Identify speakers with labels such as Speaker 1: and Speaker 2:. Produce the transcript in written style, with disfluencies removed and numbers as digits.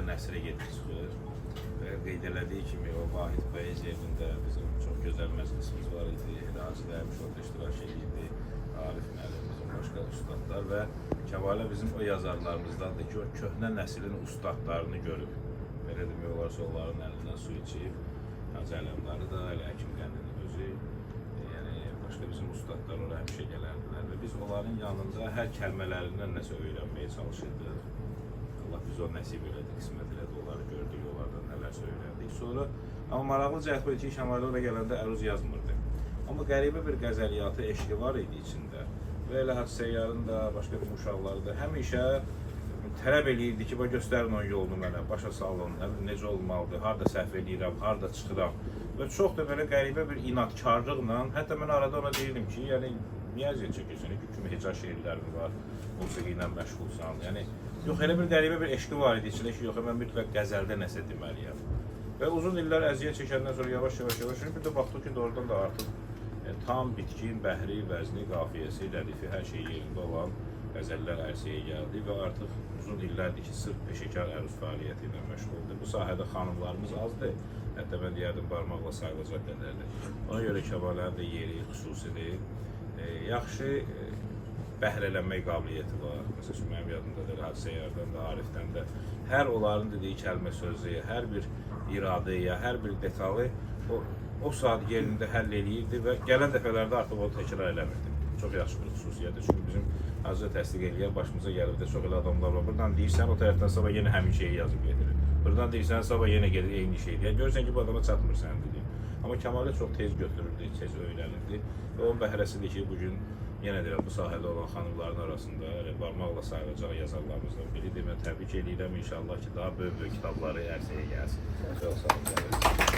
Speaker 1: nəsrə gedib çıxır. Və qeyd elədiyi kimi o Vahid poeziya evində bizim çox gözəl məclisimiz var idi. Hacı Dəymiş orada iştirak edirdi. Arif müəllim, bizim başqa ustadlar və Kəmalə bizim o yazarlarımızdandır ki, o köhnə nəslin ustadlarını görüb. Belə demək olarsa onların əlindən su içib. Hacı Ələmdarı da, Həkim Qəndinin özü, yəni başqa bizim ustadlar oraya həmişə gələrdilər və biz onların yanında hər kəlmələrindən nəsə öyrənməyə çalışırdıq. Allah biz o nəsib elədi, qismət elədi, onları gördük, onlardan nələrsə öyrəndik. Sonra, amma maraqlı cəhət bu ki, Kəmalə oraya gələndə əruz yazmırdı. Amma qəribə bir qəzəliyyatı, eşqi var idi içində. Və elə Hacı Səyyarın da, başqa bir uşaqları da həmişə tələb eləyirdi ki, göstərin onun yolunu mənə, başa salın, necə olmalıdır, harada səhv edirəm, harada çıxıram. Və çox da belə qəribə bir inatkarlıqla, hətta mən arada ona deyirdim ki, yəni, niyə əziyyət çəkirsən, kimi heca şeirlərin var, musiqi ilə məşğulsan, yəni, yox, elə bir qəribə bir eşqi var idi içində ki, yox, mən mütləq qəzəldə nəsə deməliyəm. Və uzun illər əziyyət çəkəndən sonra yavaş-yavaş, bir də baxdıq ki, oradan da artıq tam bitkin, bəhri, vəzni, qafiyəsi, rədifi, hər şey yerində olan qəzəllər ərsəyə gəldi və artıq uzun illərdir ki, sırf peşəkar əruz fəaliyyəti ilə məşğuldur. Bu sahədə xanımlarımız azdır, hətta mən deyərdim, barmaqla sayılacaq qədərdir. Ona görə Kəmalənin də yeri xüsusidir. Yaxşı bəhrələnmək qabiliyyəti var. Məsələn, mənim yadımdadır, Hacı Səyyardan da, Arifdən də. Hər onların dediyi kəlmə sözü, hər bir iradə, hər bir detalı o saat yerində həll eləyirdi və gələn dəfələrdə artıq onu təkrar eləmirdi. Çox yaxşı bir xüsusiyyətdir. Çünki bizim Hacı təsdiq eləyər, başımıza gəlib də çox elə adamlar var. Buradan deyirsən, o tərəfdən sabah yenə həmin şeyi yazıb getirir. Buradan deyirsən, sabah yenə gedir, eyni şeydir. Yəni, görürsən ki, bu adama çatmır sənin dediyin. Amma Kəmalə çox tez götürürdü, tez öyrənirdi. Və onun bəhrəsidir ki, bugün yenə deyirəm, bu sahədə olan xanımların arasında barmaqla sayılacaq yazarlarımızdan biridir. Mən təbrik edirəm inşallah ki, daha böyük kitabları ərsəyə gəlsin. Çox sağ olun.